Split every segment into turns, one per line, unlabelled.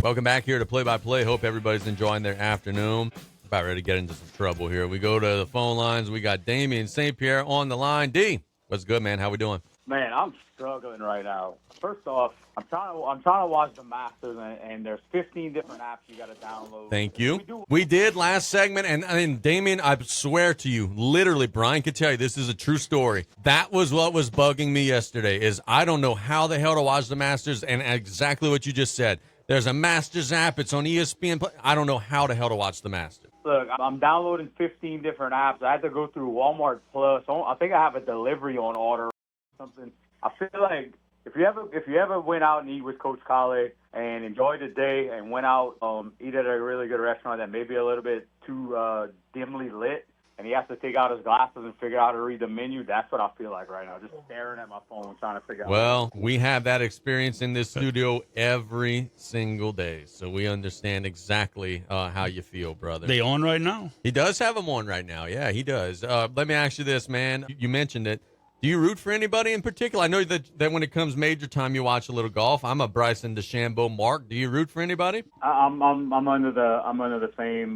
Welcome back here to Play-by-Play. Hope everybody's enjoying their afternoon. About ready to get into some trouble here. We go to the phone lines. We got Damien St.Pierre on the line. D, what's good, man? How we doing?
Man, I'm struggling right now. First off, I'm trying to watch the Masters, and there's 15 different apps you got to download.
Thank you. We did last segment, and Damien, I swear to you, literally, Brian could tell you this is a true story. That was what was bugging me yesterday. Is I don't know how the hell to watch the Masters, and exactly what you just said. There's a Masters app. It's on ESPN. I don't know how the hell to watch the Masters.
Look, I'm downloading 15 different apps. I had to go through Walmart Plus. I think I have a delivery on order or something. I feel like if you ever went out and eat with Coach Callais and enjoyed the day and went out eat at a really good restaurant that may be a little bit too dimly lit, and he has to take out his glasses and figure out how to read the menu, that's what I feel like right now, just staring at my phone trying to figure out.
Well, we have that experience in this studio every single day, so we understand exactly how you feel, brother.
They on right now?
He does have them on right now. Yeah, he does. Let me ask you this, man. You mentioned it. Do you root for anybody in particular? I know that when it comes major time, you watch a little golf. I'm a Bryson DeChambeau mark. Do you root for anybody?
I'm under the same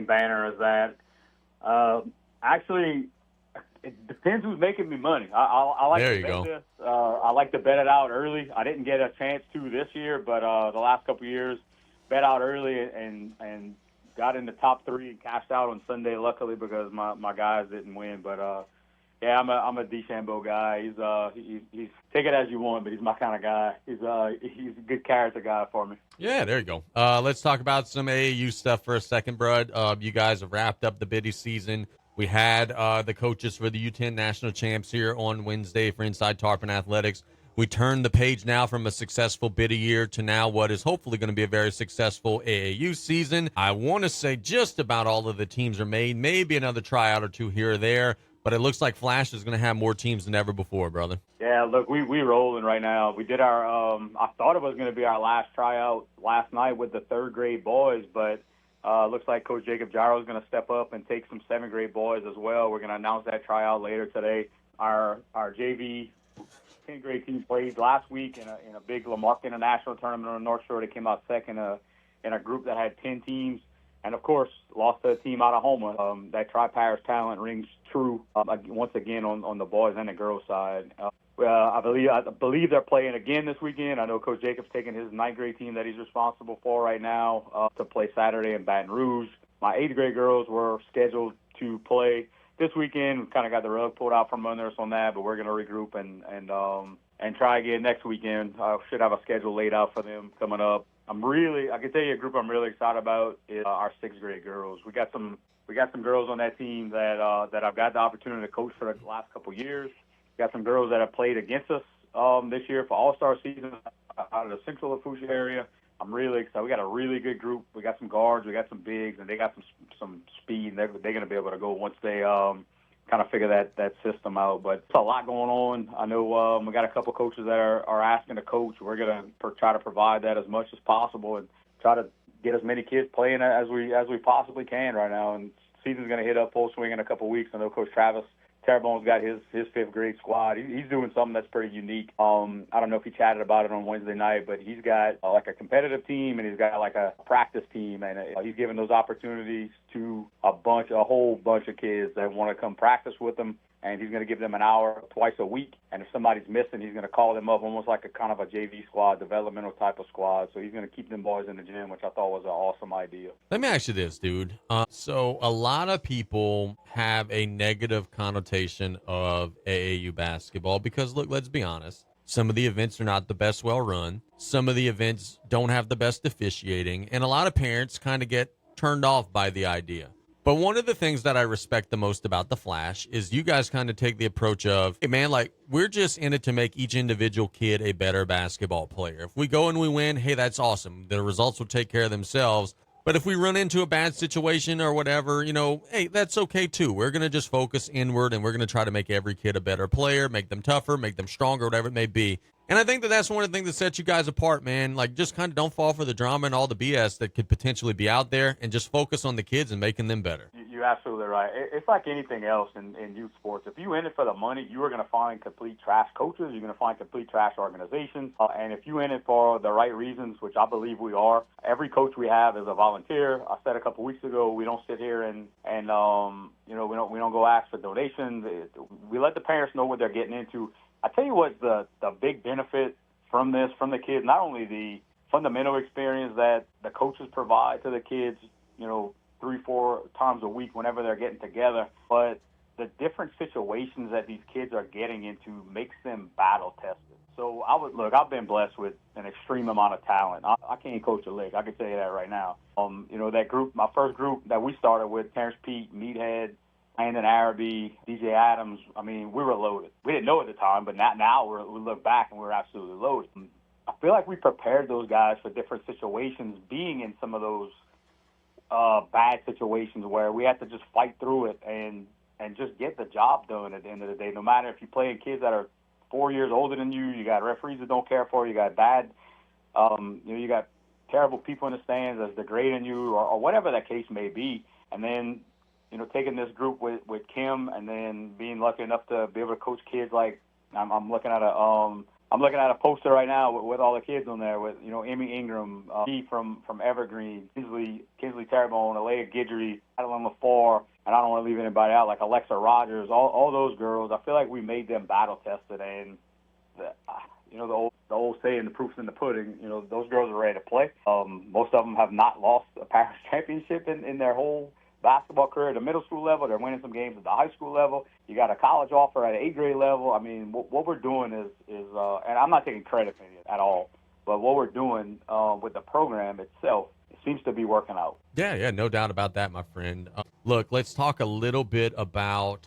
banner as that. Actually, it depends who's making me money. I like
there
to
you
bet
go.
this. I like to bet it out early. I didn't get a chance to this year, but the last couple of years, bet out early and got in the top 3 and cashed out on Sunday. Luckily, because my guys didn't win, but. Yeah, I'm a DeChambeau guy. He's take it as you want, but he's my kind of guy. He's a good character guy for me.
Yeah, there you go. Let's talk about some AAU stuff for a second, bud. You guys have wrapped up the biddy season. We had the coaches for the U10 national champs here on Wednesday for Inside Tarpon Athletics. We turned the page now from a successful biddy year to now what is hopefully going to be a very successful AAU season. I want to say just about all of the teams are made, maybe another tryout or two here or there. But it looks like Flash is going to have more teams than ever before, brother.
Yeah, look, we rolling right now. We did our I thought it was going to be our last tryout last night with the 3rd grade boys, but looks like Coach Jacob Gyro is going to step up and take some 7th grade boys as well. We're going to announce that tryout later today. Our JV 10th grade team played last week in a big Lamarck International tournament on the North Shore. They came out second in a group that had 10 teams. And, of course, lost to a team out of Houma. That Tri-Parish talent rings true once again on the boys and the girls side. I believe they're playing again this weekend. I know Coach Jacobs taking his 9th grade team that he's responsible for right now to play Saturday in Baton Rouge. My 8th grade girls were scheduled to play this weekend. We kind of got the rug pulled out from under us on that, but we're going to regroup and try again next weekend. I should have a schedule laid out for them coming up. I can tell you a group I'm really excited about is our 6th grade girls. We got some girls on that team that I've got the opportunity to coach for the last couple of years. We got some girls that have played against us this year for All-Star season out of the Central Lafourche area. I'm really excited. We got a really good group. We got some guards, we got some bigs, and they got some speed. And they're going to be able to go once they kind of figure that system out. But it's a lot going on. I know we got a couple coaches that are asking to coach. We're going to try to provide that as much as possible and try to get as many kids playing as we possibly can right now. And season's going to hit up full swing in a couple of weeks. I know Coach Travis Terrebonne's got his 5th grade squad. He's doing something that's pretty unique. I don't know if he chatted about it on Wednesday night, but he's got like a competitive team and he's got like a practice team, and he's giving those opportunities to a whole bunch of kids that want to come practice with him. And he's going to give them an hour twice a week. And if somebody's missing, he's going to call them up, almost like a kind of a JV squad, developmental type of squad. So he's going to keep them boys in the gym, which I thought was an awesome idea.
Let me ask you this, dude. So a lot of people have a negative connotation of AAU basketball because, look, let's be honest. Some of the events are not the best well-run. Some of the events don't have the best officiating. And a lot of parents kind of get turned off by the idea. But one of the things that I respect the most about the Flash is you guys kind of take the approach of, hey, man, like, we're just in it to make each individual kid a better basketball player. If we go and we win, hey, that's awesome. The results will take care of themselves. But if we run into a bad situation or whatever, hey, that's okay too. We're going to just focus inward and we're going to try to make every kid a better player, make them tougher, make them stronger, whatever it may be. And I think that that's one of the things that sets you guys apart, man. Like, just kind of don't fall for the drama and all the BS that could potentially be out there and just focus on the kids and making them better.
You're you're absolutely right. It's like anything else in youth sports. If you in it for the money, you are going to find complete trash coaches. You're going to find complete trash organizations. And if you in it for the right reasons, which I believe we are, every coach we have is a volunteer. I said a couple weeks ago, we don't sit here and we don't go ask for donations. We let the parents know what they're getting into. I tell you what, the big benefit from this, from the kids, not only the fundamental experience that the coaches provide to the kids, 3-4 times a week whenever they're getting together, but the different situations that these kids are getting into makes them battle tested. So I've been blessed with an extreme amount of talent. I can't coach a lick. I can tell you that right now. That group, my first group that we started with, Terrence Pete, Meathead, Landon Araby, DJ Adams, I mean, we were loaded. We didn't know at the time, but now we look back and we're absolutely loaded. I feel like we prepared those guys for different situations, being in some of those bad situations where we have to just fight through it and just get the job done at the end of the day. No matter if you're playing kids that are 4 years older than you got referees that don't care for you, got bad, you got terrible people in the stands that's degrading you or whatever that case may be. And then, taking this group with Kim and then being lucky enough to be able to coach kids like I'm looking at a poster right now with all the kids on there with, Emmy Ingram, G from Evergreen, Kinsley Terrebonne, Alea Guidry, Adeline LaFar, and I don't want to leave anybody out, like Alexa Rogers, all those girls. I feel like we made them battle tested, and the old saying, the proof's in the pudding. Those girls are ready to play. Most of them have not lost a parish championship in their whole basketball career at the middle school level. They're winning some games at the high school level. You got a college offer at an 8th grade level. I mean, what we're doing is and I'm not taking credit for it at all, but what we're doing with the program itself, it seems to be working out.
Yeah, no doubt about that, my friend. Look, let's talk a little bit about,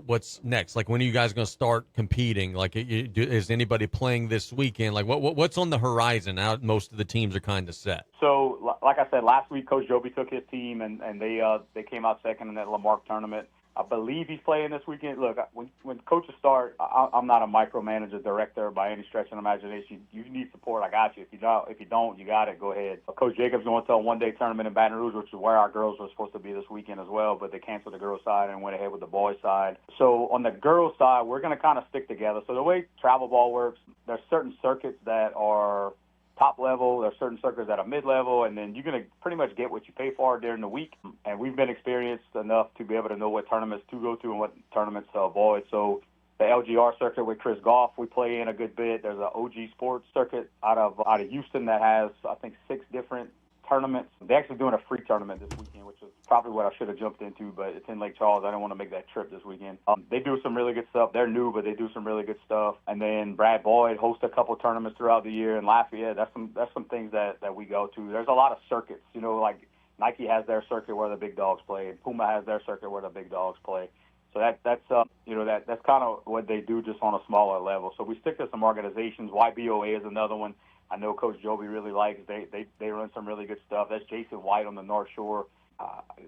what's next. Like, when are you guys going to start competing? Like, is anybody playing this weekend? Like, what's on the horizon? Now most of the teams are kind of set.
So, like I said, last week, Coach Joby took his team, and they came out second in that Lamarck tournament. I believe he's playing this weekend. Look, when coaches start, I'm not a micromanager director by any stretch of the imagination. You need support, I got you. If you don't, you got it. Go ahead. Coach Jacobs going to a one-day tournament in Baton Rouge, which is where our girls were supposed to be this weekend as well, but they canceled the girls' side and went ahead with the boys' side. So on the girls' side, we're going to kind of stick together. So the way travel ball works, there's certain circuits that are top level, there's certain circuits that are mid-level, and then you're going to pretty much get what you pay for during the week. And we've been experienced enough to be able to know what tournaments to go to and what tournaments to avoid. So the LGR circuit with Chris Goff, we play in a good bit. There's an OG Sports circuit out of Houston that has, I think, 6 different tournaments. They're actually doing a free tournament this weekend, which is probably what I should have jumped into, but it's in Lake Charles. I didn't want to make that trip this weekend. They do some really good stuff. They're new, but they do some really good stuff. And then Brad Boyd hosts a couple tournaments throughout the year in Lafayette. That's some things that we go to. There's a lot of circuits, like Nike has their circuit where the big dogs play, and Puma has their circuit where the big dogs play. So that's kind of what they do, just on a smaller level. So we stick to some organizations. YBOA is another one I know Coach Joby really likes. They run some really good stuff. That's Jason White on the North Shore.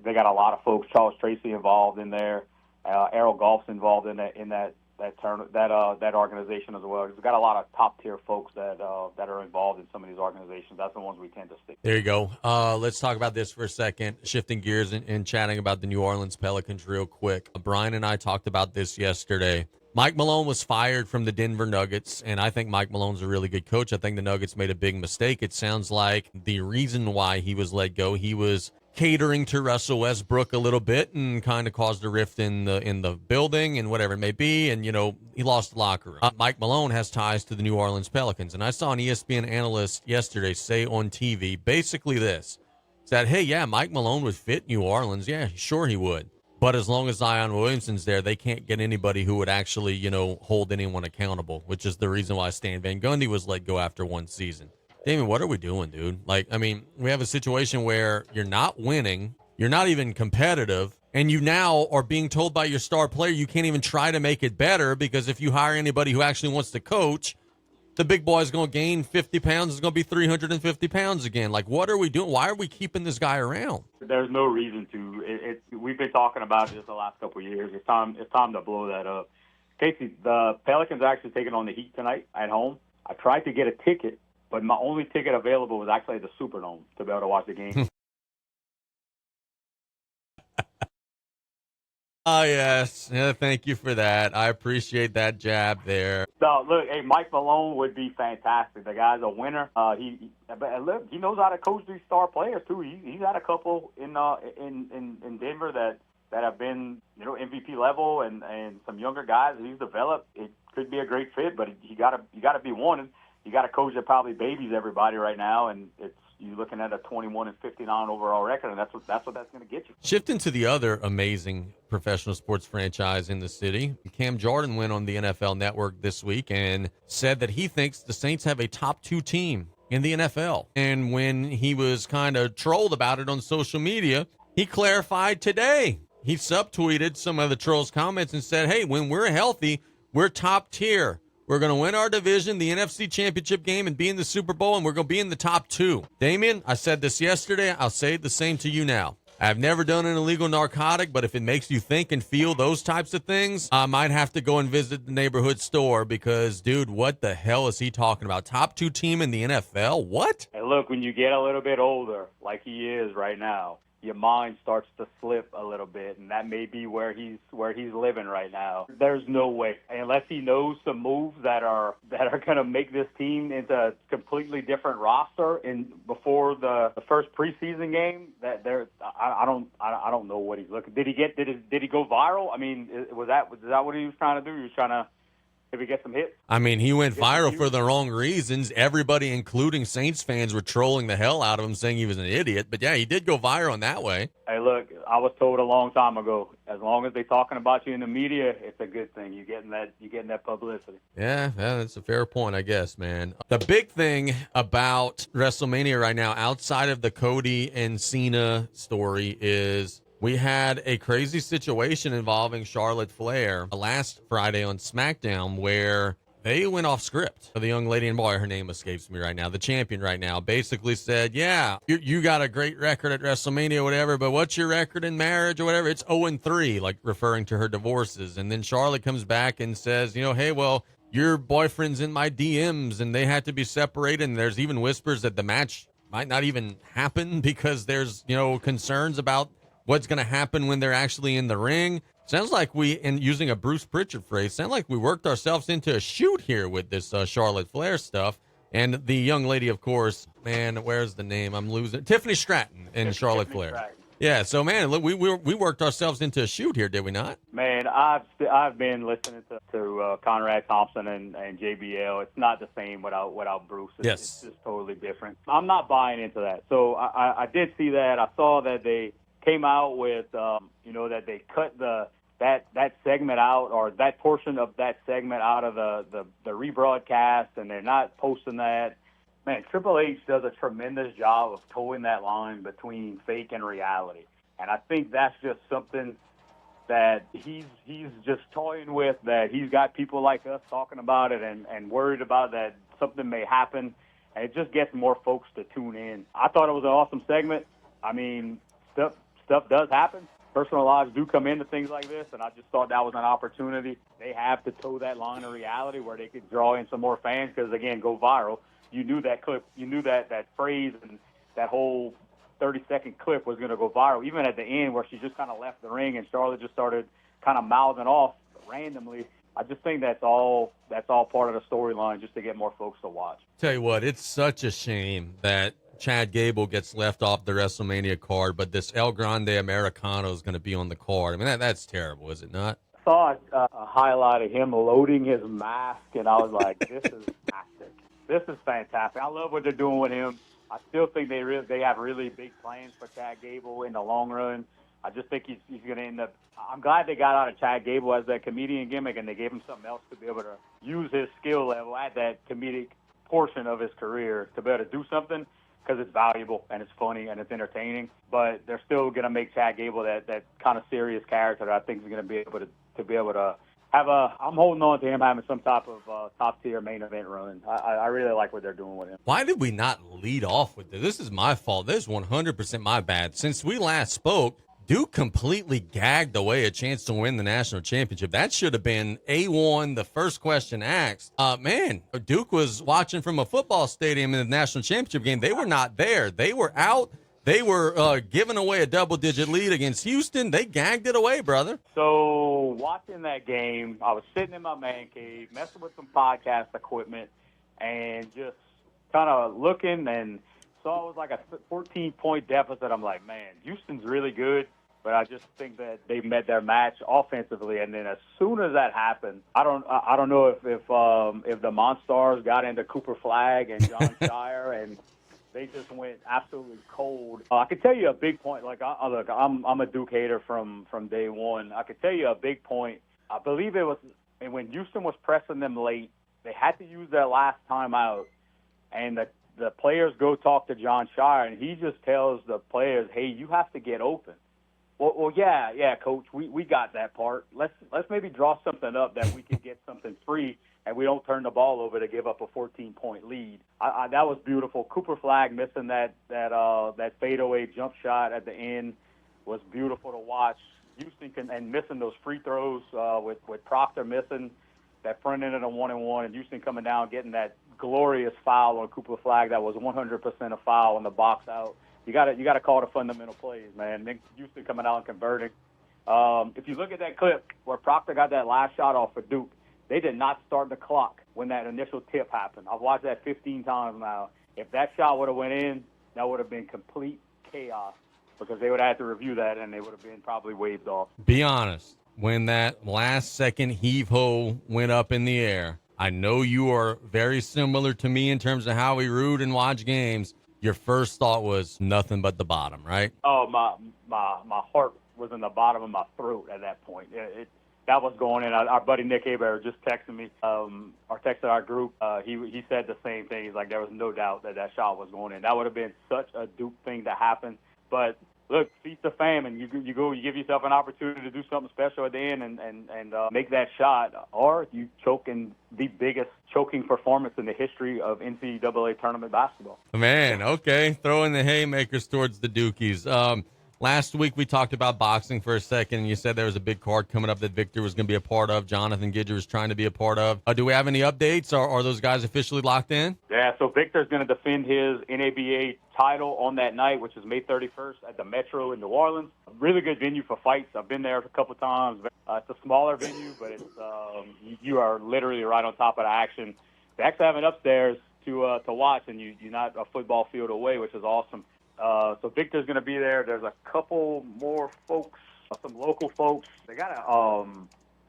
They got a lot of folks. Charles Tracy involved in there. Errol Golf's involved in that organization as well. We've got a lot of top tier folks that are involved in some of these organizations. That's the ones we tend to stick.
There you go. Let's talk about this for a second. Shifting gears and chatting about the New Orleans Pelicans real quick. Brian and I talked about this yesterday. Mike Malone was fired from the Denver Nuggets, and I think Mike Malone's a really good coach. I think the Nuggets made a big mistake. It sounds like the reason why he was let go, he was catering to Russell Westbrook a little bit and kind of caused a rift in the building and whatever it may be, and, he lost the locker room. Mike Malone has ties to the New Orleans Pelicans, and I saw an ESPN analyst yesterday say on TV basically this, that, hey, yeah, Mike Malone would fit New Orleans. Yeah, sure he would. But as long as Zion Williamson's there, they can't get anybody who would actually, hold anyone accountable, which is the reason why Stan Van Gundy was let go after one season. Damien, what are we doing, dude? We have a situation where you're not winning, you're not even competitive, and you now are being told by your star player you can't even try to make it better because if you hire anybody who actually wants to coach, the big boy is going to gain 50 pounds. It's going to be 350 pounds again. Like, what are we doing? Why are we keeping this guy around?
There's no reason to. We've been talking about this the last couple of years. It's time to blow that up. Casey, the Pelicans are actually taking on the Heat tonight at home. I tried to get a ticket, but my only ticket available was actually the Superdome to be able to watch the game.
Yes. Yeah, thank you for that. I appreciate that jab there.
No, look, hey, Mike Malone would be fantastic. The guy's a winner. But look, he knows how to coach these star players too. He's had a couple in Denver that have been MVP level and some younger guys that he's developed. It could be a great fit, but you gotta be wanted. You got a coach that probably babies everybody right now, and you're looking at a 21-59 overall record, and that's what that's going to get you.
Shifting to the other amazing professional sports franchise in the city, Cam Jordan went on the NFL Network this week and said that he thinks the Saints have a top 2 team in the NFL. And when he was kind of trolled about it on social media, he clarified today. He subtweeted some of the trolls' comments and said, hey, when we're healthy, we're top tier. We're going to win our division, the NFC Championship game, and be in the Super Bowl, and we're going to be in the top 2. Damien, I said this yesterday. I'll say the same to you now. I've never done an illegal narcotic, but if it makes you think and feel those types of things, I might have to go and visit the neighborhood store because, dude, what the hell is he talking about? Top 2 team in the NFL? What?
And look, when you get a little bit older, like he is right now, your mind starts to slip a little bit, and that may be where he's living right now. There's no way, unless he knows some moves that are going to make this team into a completely different roster before the first preseason game. I don't know what he's looking. Did he go viral? I mean, was that what he was trying to do? He was trying to maybe get some hits.
I mean, he went viral for the wrong reasons. Everybody, including Saints fans, were trolling the hell out of him, saying he was an idiot. But, yeah, he did go viral in that way.
Hey, look, I was told a long time ago, as long as they're talking about you in the media, it's a good thing. You're getting that publicity.
Yeah, that's a fair point, I guess, man. The big thing about WrestleMania right now, outside of the Cody and Cena story, is we had a crazy situation involving Charlotte Flair last Friday on SmackDown where they went off script. The young lady, and boy, her name escapes me right now, the champion right now, basically said, yeah, you got a great record at WrestleMania or whatever, but what's your record in marriage or whatever? It's 0-3, like referring to her divorces. And then Charlotte comes back and says, hey, well, your boyfriend's in my DMs and they had to be separated. And there's even whispers that the match might not even happen because there's, concerns about what's going to happen when they're actually in the ring. Sounds like and using a Bruce Pritchard phrase, sound like we worked ourselves into a shoot here with this Charlotte Flair stuff. And the young lady, of course, man, where's the name? I'm losing. Tiffany Stratton and Charlotte Flair. Stratton. Yeah, so, man, look, we worked ourselves into a shoot here, did we not?
Man, I've been listening to Conrad Thompson and JBL. It's not the same without Bruce. It's just totally different. I'm not buying into that. So I did see that. I saw that they came out with, that they cut that segment out, or that portion of that segment out of the rebroadcast, and they're not posting that. Man, Triple H does a tremendous job of towing that line between fake and reality. And I think that's just something that he's just toying with, that he's got people like us talking about it and worried about that something may happen. And it just gets more folks to tune in. I thought it was an awesome segment. I mean, stuff does happen. Personal lives do come into things like this, and I just thought that was an opportunity. They have to toe that line of reality where they could draw in some more fans because, again, go viral. You knew that clip. You knew that phrase and that whole 30-second clip was going to go viral, even at the end where she just kind of left the ring and Charlotte just started kind of mouthing off randomly. I just think that's all part of the storyline just to get more folks to watch.
Tell you what, it's such a shame that Chad Gable gets left off the WrestleMania card, but this El Grande Americano is going to be on the card. I mean, that's terrible, is it not?
I saw a highlight of him loading his mask, and I was like, this is fantastic. This is fantastic. I love what they're doing with him. I still think they have really big plans for Chad Gable in the long run. I just think he's going to end up – I'm glad they got out of Chad Gable as that comedian gimmick, and they gave him something else to be able to use his skill level at that comedic portion of his career to be able to do something, because it's valuable and it's funny and it's entertaining. But they're still going to make Chad Gable that kind of serious character that I think is going to be able to have I'm holding on to him having some type of top-tier main event run. I really like what they're doing with him.
Why did we not lead off with this? This is my fault. This is 100% my bad. Since we last spoke, Duke completely gagged away a chance to win the national championship. That should have been A1, the first question asked. Man, Duke was watching from a football stadium in the national championship game. They were not there. They were out. They were giving away a double-digit lead against Houston. They gagged it away, brother.
So watching that game, I was sitting in my man cave, messing with some podcast equipment, and just kind of looking and saw it was like a 14-point deficit. I'm like, man, Houston's really good, but I just think that they met their match offensively. And then as soon as that happened, I don't know if the Monstars got into Cooper Flagg and John Shire and they just went absolutely cold. I could tell you a big point. Like, look, I'm a Duke hater from day one. I could tell you a big point. I believe it was when Houston was pressing them late. They had to use their last timeout, and the players go talk to John Shire, and he just tells the players, "Hey, you have to get open." Well, yeah, coach, we got that part. Let's maybe draw something up that we can get something free, and we don't turn the ball over to give up a 14-point lead. That was beautiful. Cooper Flagg missing that fadeaway jump shot at the end was beautiful to watch. Houston and missing those free throws with Proctor missing that front end of the 1-and-1, and Houston coming down getting that glorious foul on Cooper Flagg that was 100% a foul in the box out. You got to call the fundamental plays, man. Nick Houston coming out and converting. If you look at that clip where Proctor got that last shot off for Duke, they did not start the clock when that initial tip happened. I've watched that 15 times now. If that shot would have went in, that would have been complete chaos because they would have had to review that and they would have been probably waved off.
Be honest. When that last second heave-ho went up in the air, I know you are very similar to me in terms of how we root and watch games. Your first thought was nothing but the bottom, right?
Oh, my heart was in the bottom of my throat at that point. That was going in. Our buddy Nick Hebert just texted me, or texted our group. He said the same thing. He's like, there was no doubt that shot was going in. That would have been such a Duke thing to happen. But look, feast of famine. You give yourself an opportunity to do something special at the end and make that shot, or you choke in the biggest choking performance in the history of NCAA tournament basketball.
Man, okay, throwing the haymakers towards the Dukies. Last week we talked about boxing for a second, and you said there was a big card coming up that Victor was going to be a part of, Jonathan Gidger was trying to be a part of. Do we have any updates? Are those guys officially locked in?
Yeah, so Victor's going to defend his NABA title on that night, which is May 31st at the Metro in New Orleans. A really good venue for fights. I've been there a couple times. It's a smaller venue, but it's you are literally right on top of the action. They actually have it upstairs to watch, and you're not a football field away, which is awesome. So Victor's going to be there. There's a couple more folks, some local folks. They got an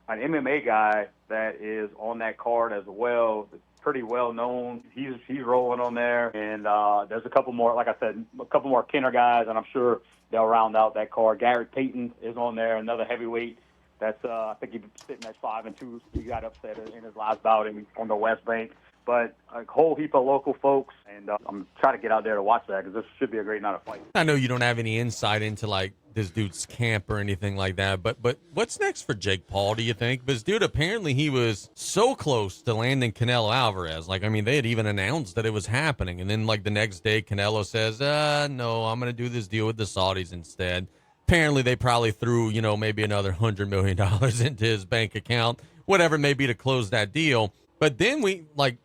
MMA guy that is on that card as well. It's pretty well known. He's rolling on there, and there's a couple more. Like I said, a couple more Kenner guys, and I'm sure they'll round out that card. Garrett Payton is on there, another heavyweight. That's I think he's sitting at 5-2. He got upset in his last bout on the West Bank. But a whole heap of local folks, and I'm trying to get out there to watch that because this should be a great night of fighting.
I know you don't have any insight into, like, this dude's camp or anything like that, but what's next for Jake Paul, do you think? Because, dude, apparently he was so close to landing Canelo Alvarez. Like, I mean, they had even announced that it was happening, and then, like, the next day Canelo says, no, I'm going to do this deal with the Saudis instead. Apparently they probably threw, maybe another $100 million into his bank account, whatever it may be, to close that deal. But then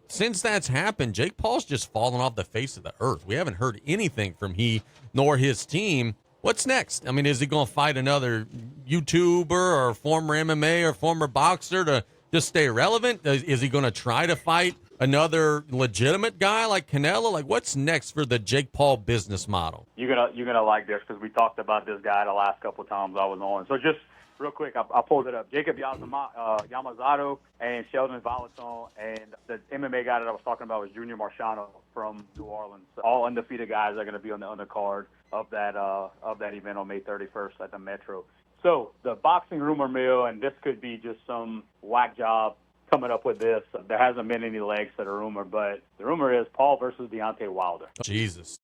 since that's happened, Jake Paul's just fallen off the face of the earth. We haven't heard anything from he nor his team. What's next? I mean, is he going to fight another YouTuber or former MMA or former boxer to just stay relevant? Is he going to try to fight another legitimate guy like Canelo? Like, what's next for the Jake Paul business model?
You're gonna like this because we talked about this guy the last couple of times I was on. So just real quick, I pulled it up. Jacob Yamazato and Sheldon Volaton, and the MMA guy that I was talking about was Junior Marciano from New Orleans. All undefeated guys are going to be on the undercard of that event on May 31st at the Metro. So the boxing rumor mill, and this could be just some whack job coming up with this. There hasn't been any legs to the rumor, but the rumor is Paul versus Deontay Wilder.
Jesus.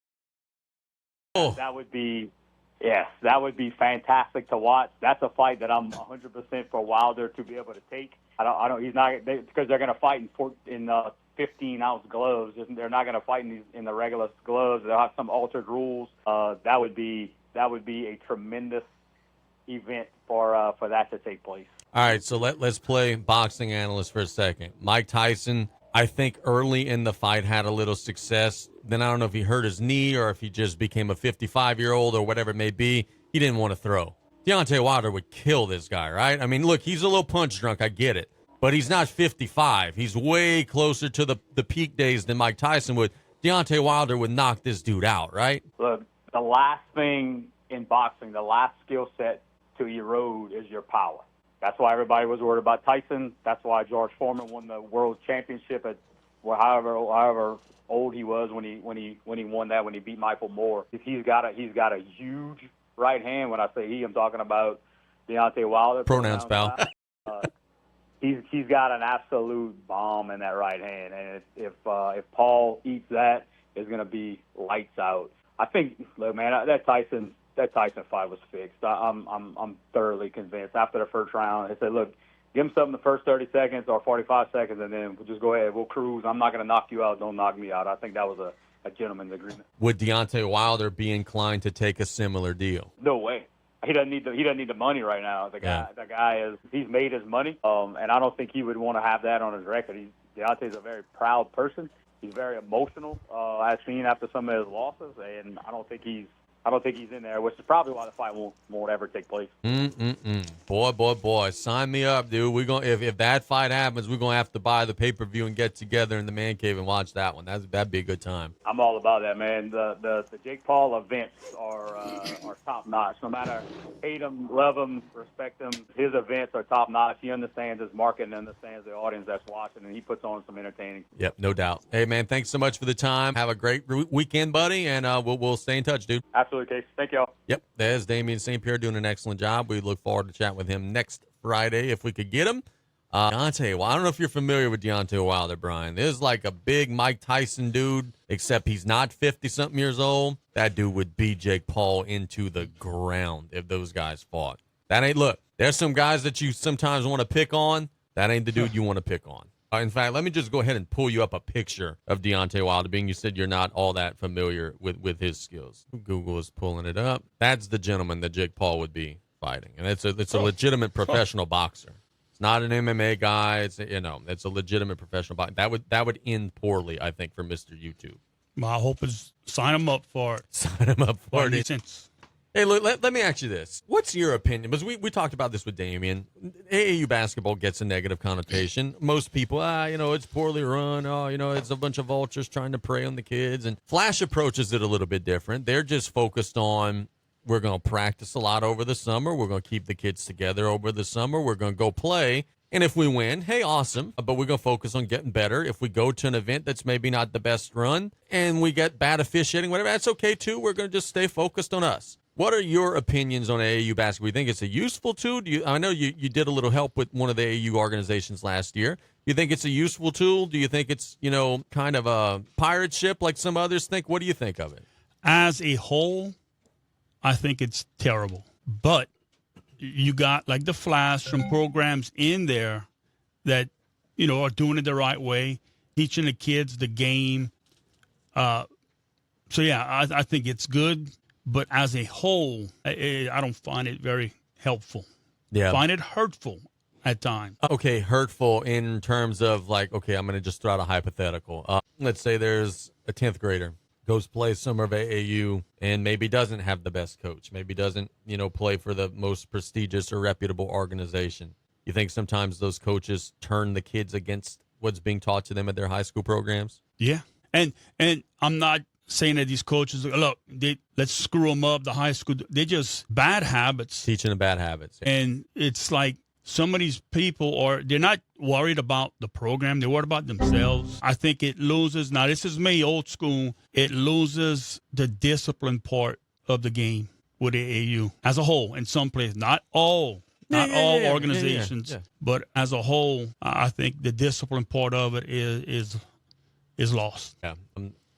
Oh. That would be fantastic to watch. That's a fight that I'm 100% for Wilder to be able to take. Because they're going to fight in 15-ounce gloves. They're not going to fight in the regular gloves. They'll have some altered rules. That would be a tremendous event for that to take place.
All right, so let's play boxing analyst for a second. Mike Tyson I think early in the fight had a little success. Then I don't know if he hurt his knee or if he just became a 55-year-old or whatever it may be. He didn't want to throw. Deontay Wilder would kill this guy, right? I mean, look, he's a little punch drunk. I get it. But he's not 55. He's way closer to the peak days than Mike Tyson would. Deontay Wilder would knock this dude out, right?
Look, the last thing in boxing, the last skill set to erode is your power. That's why everybody was worried about Tyson. That's why George Foreman won the world championship at however old he was when he won that, when he beat Michael Moore. He's got a huge right hand. When I say he, I'm talking about Deontay Wilder.
Pronouns, pal.
He's got an absolute bomb in that right hand, and if Paul eats that, it's going to be lights out. I think, look, man, that Tyson fight was fixed. I'm thoroughly convinced. After the first round, they said, look, give him something the first 30 seconds or 45 seconds, and then we'll just go ahead. We'll cruise. I'm not going to knock you out. Don't knock me out. I think that was a gentleman's agreement.
Would Deontay Wilder be inclined to take a similar deal?
No way. He doesn't need the money right now. The guy he's made his money, and I don't think he would want to have that on his record. Deontay's a very proud person. He's very emotional, as seen after some of his losses, and I don't think he's in there, which is probably why the fight won't ever take place.
Boy, sign me up, dude. We're gonna if that fight happens, we're gonna have to buy the pay-per-view and get together in the man cave and watch that one. That'd be a good time.
I'm all about that, man. The Jake Paul events are top notch. No matter hate him, love him, respect him, his events are top notch. He understands his market and understands the audience that's watching, and he puts on some entertaining.
Yep, no doubt. Hey, man, thanks so much for the time. Have a great weekend, buddy, and we'll stay in touch, dude.
Absolutely, Case. Thank y'all.
Yep, there's Damien St.Pierre doing an excellent job. We look forward to chatting with him next Friday if we could get him. Deontay, well, I don't know if you're familiar with Deontay Wilder, Brian. This is like a big Mike Tyson dude, except he's not 50-something years old. That dude would beat Jake Paul into the ground if those guys fought. Look, there's some guys that you sometimes want to pick on. That ain't the dude you want to pick on. In fact, let me just go ahead and pull you up a picture of Deontay Wilder, being you said you're not all that familiar with his skills. Google is pulling it up. That's the gentleman that Jake Paul would be fighting, and it's a legitimate professional boxer. It's not an MMA guy. It's a legitimate professional boxer. That would end poorly, I think, for Mr. YouTube.
My hope is sign him up for it.
Sign him up for it.
Since
Hey, look, let me ask you this. What's your opinion? Because we talked about this with Damien. AAU basketball gets a negative connotation. Most people, it's poorly run. It's a bunch of vultures trying to prey on the kids. And Flash approaches it a little bit different. They're just focused on, we're going to practice a lot over the summer. We're going to keep the kids together over the summer. We're going to go play. And if we win, hey, awesome. But we're going to focus on getting better. If we go to an event that's maybe not the best run and we get bad officiating, whatever, that's okay too. We're going to just stay focused on us. What are your opinions on AAU basketball? You think it's a useful tool? I know you did a little help with one of the AAU organizations last year. You think it's a useful tool? Do you think it's, kind of a pirate ship like some others think? What do you think of it?
As a whole, I think it's terrible. But you got, like the Flash, some programs in there that, are doing it the right way, teaching the kids the game. I think it's good. But as a whole, I don't find it very helpful.
Yeah.
I find it hurtful at times.
Okay, hurtful in terms of I'm going to just throw out a hypothetical. Let's say there's a 10th grader, goes play summer of AAU, and maybe doesn't have the best coach. Maybe doesn't, play for the most prestigious or reputable organization. You think sometimes those coaches turn the kids against what's being taught to them at their high school programs?
Yeah. And I'm not saying that these coaches, look, let's screw them up, the high school. They're just bad habits.
Teaching them bad habits. Yeah.
And it's like some of these people they're not worried about the program. They're worried about themselves. I think it loses, now this is me, old school, it loses the discipline part of the game with the AAU as a whole in some places. Not all organizations, but as a whole, I think the discipline part of it is lost.
Yeah.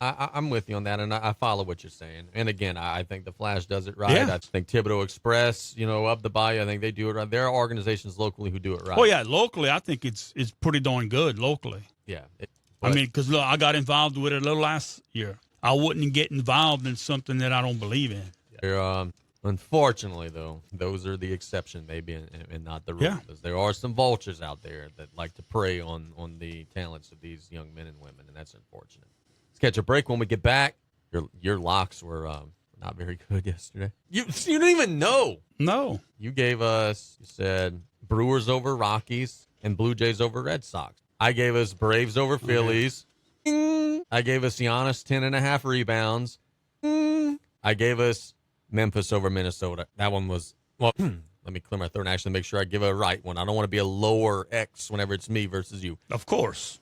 I'm with you on that, and I follow what you're saying. And again, I think the Flash does it right.
Yeah.
I think Thibodeau Express, up the bayou, I think they do it right. There are organizations locally who do it right.
Oh yeah, locally, I think it's pretty darn good locally.
Yeah.
Because look, I got involved with it a little last year. I wouldn't get involved in something that I don't believe in.
Unfortunately, though, those are the exception, maybe, and not the rule.
Yeah.
Because there are some vultures out there that like to prey on the talents of these young men and women, and that's unfortunate. Let's catch a break. When we get back, your locks were not very good yesterday. You don't even know.
No.
You gave us, you said, Brewers over Rockies and Blue Jays over Red Sox. I gave us Braves over Phillies. I gave us Giannis 10.5 rebounds. I gave us Memphis over Minnesota. That one was, well, let me clear my throat and actually make sure I give a right one. I don't want to be a lower X whenever it's me versus you.
Of course.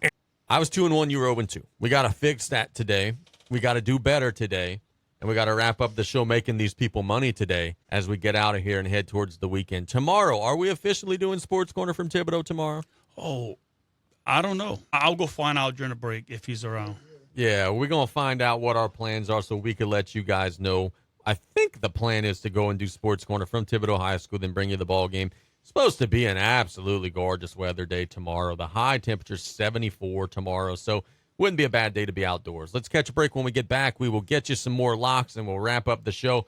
I was 2-1, you were 0-2. We got to fix that today. We got to do better today. And we got to wrap up the show making these people money today as we get out of here and head towards the weekend. Tomorrow, are we officially doing Sports Corner from Thibodeau tomorrow?
Oh, I don't know. I'll go find out during the break if he's around.
Yeah, we're going to find out what our plans are so we can let you guys know. I think the plan is to go and do Sports Corner from Thibodeau High School, then bring you the ball game. It's supposed to be an absolutely gorgeous weather day tomorrow. The high temperature 74 tomorrow, so wouldn't be a bad day to be outdoors. Let's catch a break. When we get back, we will get you some more locks, and we'll wrap up the show.